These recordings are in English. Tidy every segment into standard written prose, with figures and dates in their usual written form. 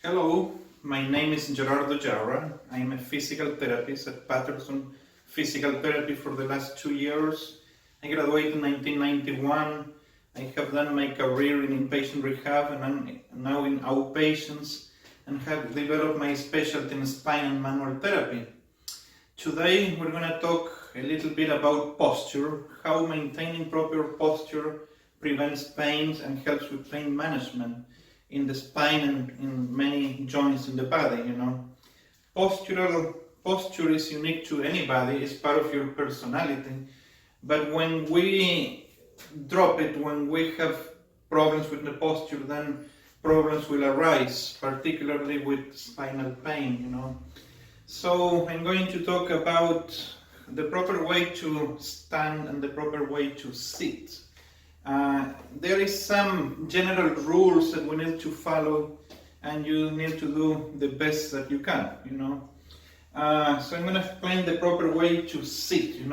Hello, my name is Gerardo. I am a physical therapist at Patterson Physical Therapy for the last 2 years. I graduated in 1991. I have done my career in inpatient rehab and I'm now in outpatients and have developed my specialty in spine and manual therapy. Today we're going to talk a little bit about posture, how maintaining proper posture prevents pain and helps with pain management in the spine and in many joints in the body. Posture is unique to anybody, it's part of your personality, but when we drop it, when we have problems with the posture, then problems will arise, particularly with spinal pain. So I'm going to talk about the proper way to stand and the proper way to sit. There is some general rules that we need to follow, and you need to do the best that you can. So I'm going to explain the proper way to sit.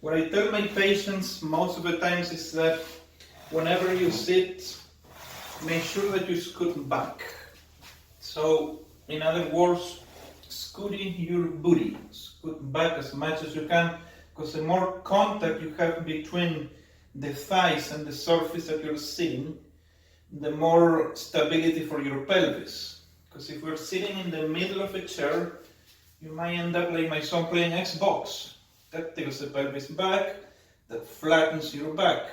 What I tell my patients most of the times is that whenever you sit, make sure that you scoot back. So, in other words, scooting your booty, scoot back as much as you can, because the more contact you have between the thighs and the surface that you're sitting, the more stability for your pelvis. Because if you're sitting in the middle of a chair, you might end up like my son playing Xbox. That tilts the pelvis back, that flattens your back.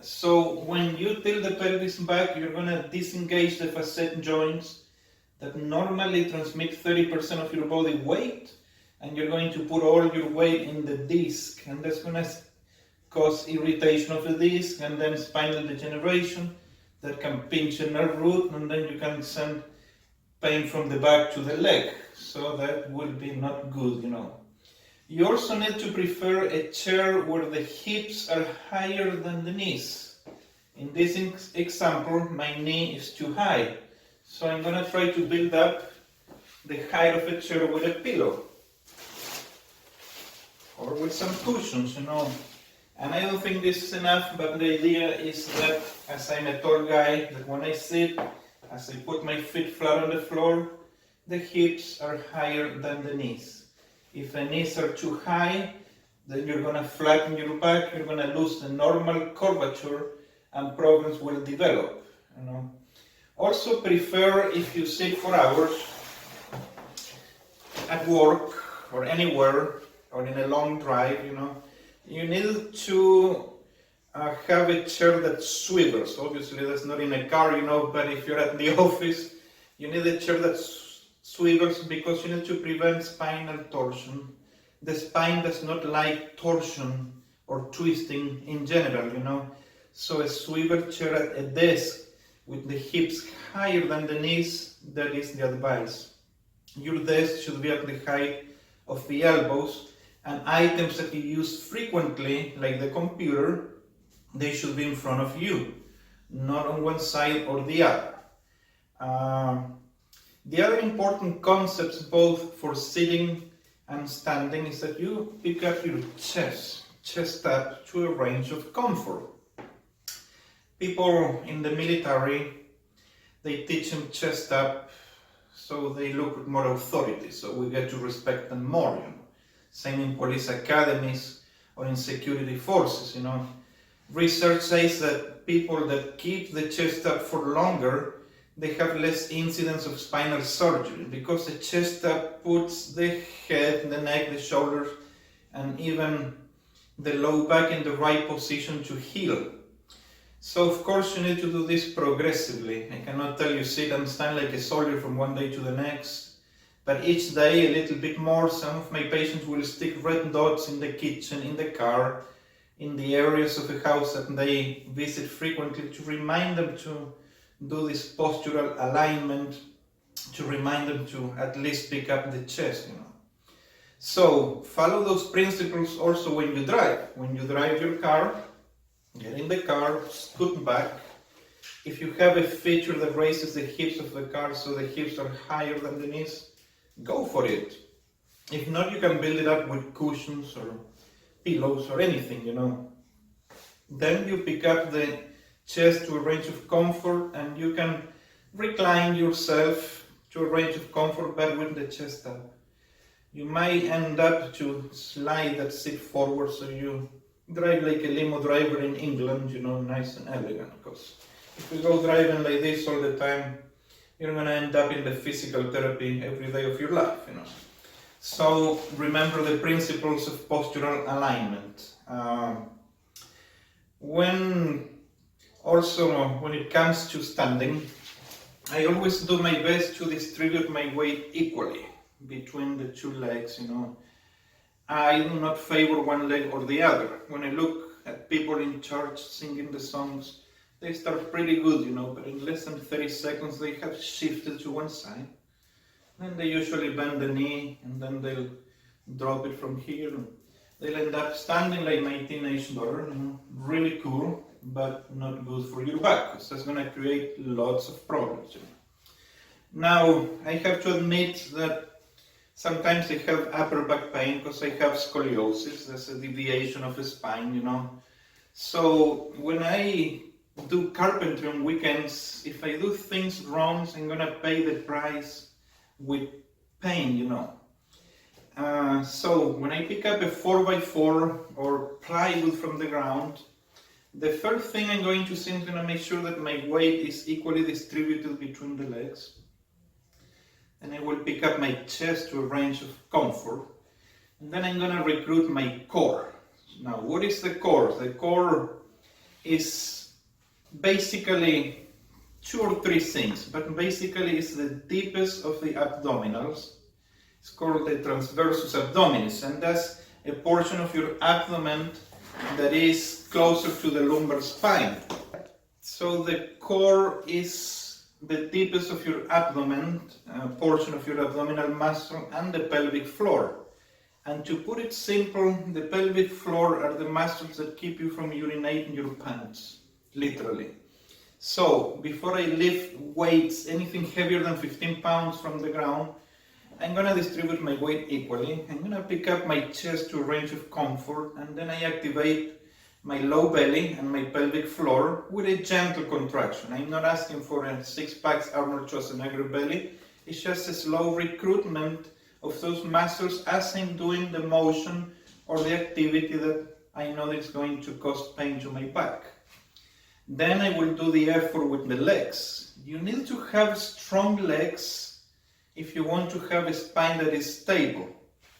So when you tilt the pelvis back, you're going to disengage the facet joints that normally transmit 30% of your body weight, and you're going to put all your weight in the disc, and that's going to cause irritation of the disc and then spinal degeneration that can pinch a nerve root, and then you can send pain from the back to the leg. So that will be not good. You also need to prefer a chair where the hips are higher than the knees. In this example, my knee is too high. So I'm going to try to build up the height of a chair with a pillow or with some cushions. And I don't think this is enough, but the idea is that as I'm a tall guy, that when I sit, as I put my feet flat on the floor, the hips are higher than the knees. If the knees are too high, then you're going to flatten your back, you're going to lose the normal curvature, and problems will develop. Also prefer, if you sit for hours at work or anywhere or in a long drive, you need to have a chair that swivels. Obviously that's not in a car, but if you're at the office, you need a chair that swivels because you need to prevent spinal torsion. The spine does not like torsion or twisting in general, So a swivel chair at a desk with the hips higher than the knees, that is the advice. Your desk should be at the height of the elbows, and items that you use frequently, like the computer, they should be in front of you, not on one side or the other. The other important concepts both for sitting and standing is that you pick up your chest up to a range of comfort. People in the military, they teach them chest up so they look with more authority, so we get to respect them more. Same in police academies or in security forces. Research says that people that keep the chest up for longer, they have less incidence of spinal surgery because the chest up puts the head, the neck, the shoulders, and even the low back in the right position to heal. So of course you need to do this progressively. I cannot tell you sit and stand like a soldier from one day to the next. But each day a little bit more. Some of my patients will stick red dots in the kitchen, in the car, in the areas of the house that they visit frequently to remind them to do this postural alignment, to remind them to at least pick up the chest. So follow those principles also when you drive. When you drive your car, get in the car, scoot back. If you have a feature that raises the hips of the car so the hips are higher than the knees, go for it. If not, you can build it up with cushions or pillows or anything, Then you pick up the chest to a range of comfort, and you can recline yourself to a range of comfort, but with the chest up. You may end up to slide that seat forward so you drive like a limo driver in England, nice and elegant. Because if you go driving like this all the time, you're going to end up in the physical therapy every day of your life, So remember the principles of postural alignment. When it comes to standing, I always do my best to distribute my weight equally between the two legs, I do not favor one leg or the other. When I look at people in church singing the songs, they start pretty good, but in less than 30 seconds they have shifted to one side. Then they usually bend the knee and then they'll drop it from here. They'll end up standing like my teenage daughter, really cool, but not good for your back, because that's going to create lots of problems. Now, I have to admit that sometimes I have upper back pain because I have scoliosis. That's a deviation of the spine, So when I do carpentry on weekends, if I do things wrong, I'm going to pay the price with pain, So when I pick up a 4x4 or plywood from the ground, the first thing I'm going to see is going to make sure that my weight is equally distributed between the legs. And I will pick up my chest to a range of comfort. And then I'm going to recruit my core. Now, what is the core? The core is basically 2 or 3 things, but basically it's the deepest of the abdominals. It's called the transversus abdominis, and that's a portion of your abdomen that is closer to the lumbar spine. So the core is the deepest of your abdomen, portion of your abdominal muscle, and the pelvic floor. And to put it simple, the pelvic floor are the muscles that keep you from urinating your pants, literally. So before I lift weights, anything heavier than 15 pounds from the ground, I'm going to distribute my weight equally. I'm going to pick up my chest to a range of comfort, and then I activate my low belly and my pelvic floor with a gentle contraction. I'm not asking for a 6-pack Arnold Schwarzenegger belly. It's just a slow recruitment of those muscles as I'm doing the motion or the activity that I know is going to cause pain to my back. Then I will do the effort with the legs. You need to have strong legs if you want to have a spine that is stable,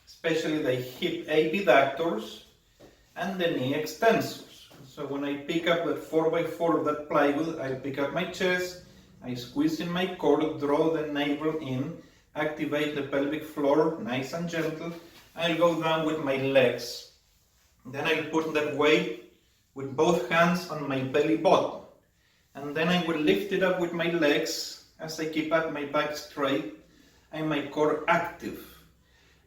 especially the hip abductors and the knee extensors. So when I pick up that 4x4 of that plywood, I pick up my chest, I squeeze in my core, draw the navel in, activate the pelvic floor, nice and gentle. I'll go down with my legs. Then I'll put that weight with both hands on my belly button. And then I will lift it up with my legs as I keep up my back straight and my core active.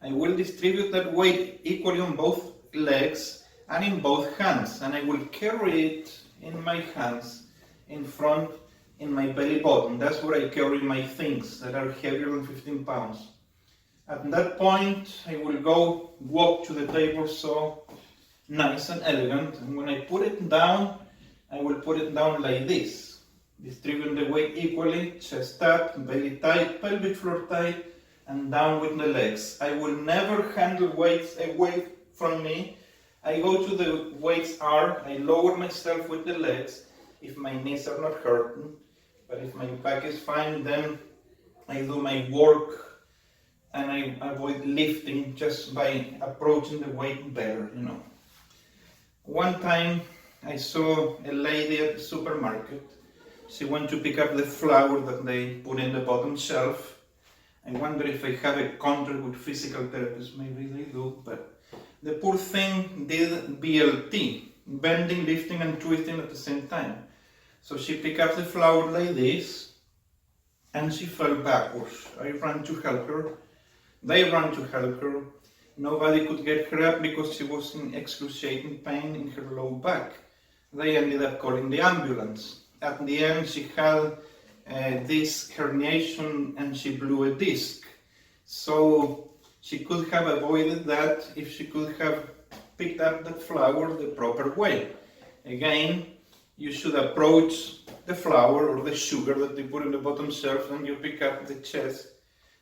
I will distribute that weight equally on both legs and in both hands, and I will carry it in my hands in front in my belly button. That's where I carry my things that are heavier than 15 pounds. At that point, I will go walk to the table saw, nice and elegant, and when I put it down, I will put it down like this, distributing the weight equally, chest up, belly tight, pelvic floor tight, and down with the legs. I will never handle weights away from me. I go to the weights are, I lower myself with the legs if my knees are not hurting, but if my back is fine, then I do my work and I avoid lifting just by approaching the weight better, One time I saw a lady at the supermarket. She went to pick up the flour that they put in the bottom shelf. I wonder if I have a contract with physical therapists. Maybe they do, but the poor thing did BLT, bending, lifting and twisting at the same time. So she picked up the flour like this and she fell backwards. I ran to help her. They ran to help her. Nobody could get her up because she was in excruciating pain in her low back. They ended up calling the ambulance. At the end, she had a disc herniation and she blew a disc. So she could have avoided that if she could have picked up that flour the proper way. Again, you should approach the flour or the sugar that they put in the bottom shelf, and you pick up the chest,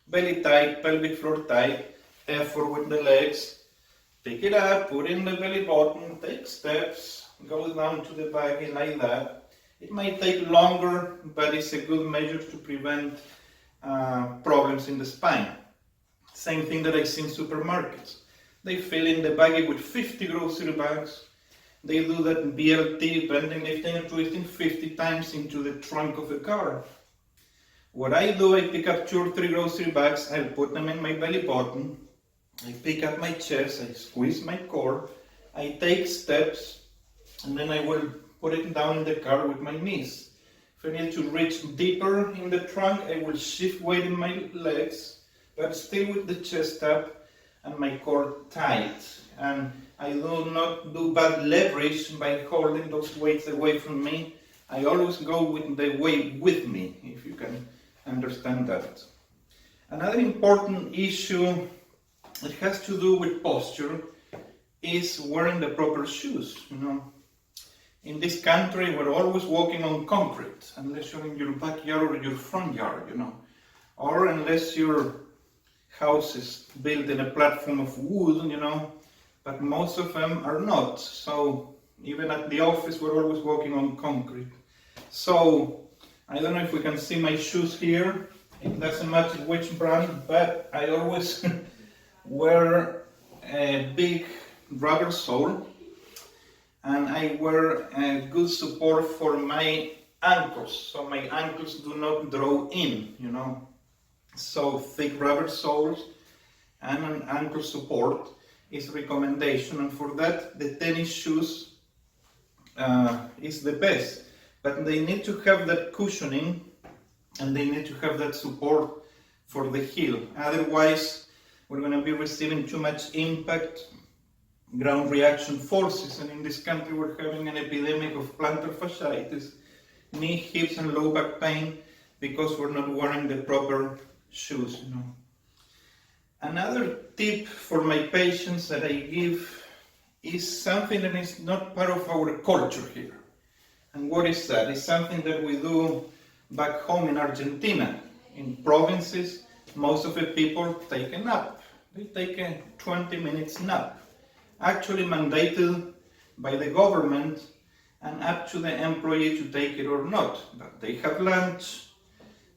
belly tight, pelvic floor tight, effort with the legs, pick it up, put in the belly button, take steps, go down to the back like that. It might take longer, but it's a good measure to prevent problems in the spine. Same thing that I see in supermarkets. They fill in the baggie with 50 grocery bags. They do that BLT, bending, lifting, and twisting 50 times into the trunk of the car. What I do, I pick up 2 or 3 grocery bags, I put them in my belly button, I pick up my chest, I squeeze my core, I take steps, and then I will put it down in the car with my knees. If I need to reach deeper in the trunk, I will shift weight in my legs, but still with the chest up and my core tight. And I do not do bad leverage by holding those weights away from me. I always go with the weight with me, if you can understand that. Another important issue that has to do with posture is wearing the proper shoes. In this country, we're always walking on concrete, unless you're in your backyard or your front yard, or unless your house is built in a platform of wood, but most of them are not. So even at the office, we're always walking on concrete. So I don't know if we can see my shoes here. It doesn't matter which brand, but I always wear a big rubber sole, and I wear a good support for my ankles, so my ankles do not draw in, So thick rubber soles and an ankle support is recommendation, and for that the tennis shoes is the best, but they need to have that cushioning and they need to have that support for the heel. Otherwise we're going to be receiving too much impact, ground reaction forces, and in this country we're having an epidemic of plantar fasciitis, knee, hips and low back pain because we're not wearing the proper shoes. Another tip for my patients that I give is something that is not part of our culture here. And what is that? It's something that we do back home in Argentina. In provinces, most of the people take a nap. They take a 20 minutes nap, actually mandated by the government and up to the employee to take it or not. But they have lunch,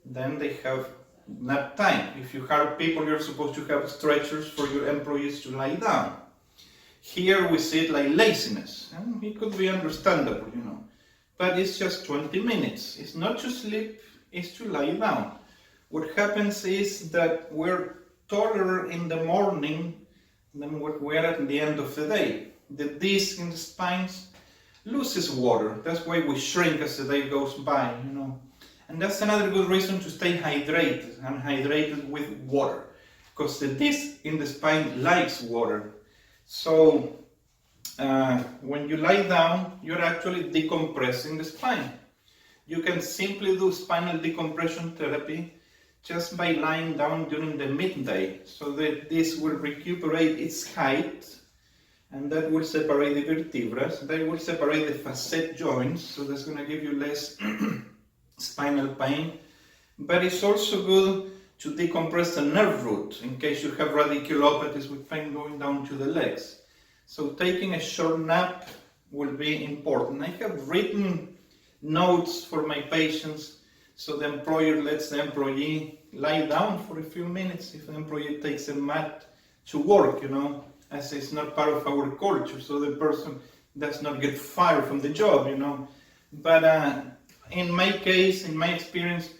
then they have nap time. If you hire people, you're supposed to have stretchers for your employees to lie down. Here we see it like laziness, and it could be understandable, but it's just 20 minutes. It's not to sleep, it's to lie down. What happens is that we're taller in the morning than what we are at the end of the day. The disc in the spines loses water. That's why we shrink as the day goes by, And that's another good reason to stay hydrated, and hydrated with water, because the disc in the spine likes water. So when you lie down, you're actually decompressing the spine. You can simply do spinal decompression therapy just by lying down during the midday, so that this will recuperate its height, and that will separate the vertebrae. That will separate the facet joints, so that's going to give you less spinal pain. But it's also good to decompress the nerve root in case you have radiculopathies with pain going down to the legs. So taking a short nap will be important. I have written notes for my patients, so the employer lets the employee lie down for a few minutes if the employee takes a mat to work, as it's not part of our culture, so the person does not get fired from the job, But in my case, in my experience,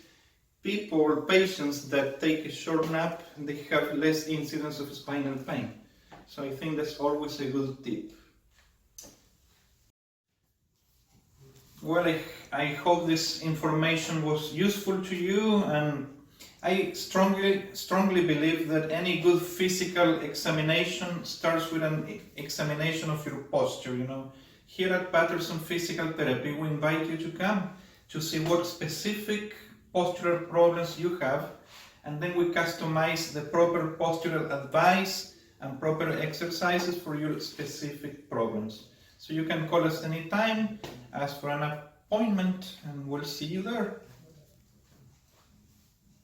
patients that take a short nap, they have less incidence of spinal pain. So I think that's always a good tip. Well, I hope this information was useful to you, and I strongly believe that any good physical examination starts with an examination of your posture. Here at Patterson Physical Therapy, we invite you to come to see what specific postural problems you have, and then we customize the proper postural advice and proper exercises for your specific problems. So you can call us anytime, ask for an appointment, and we'll see you there.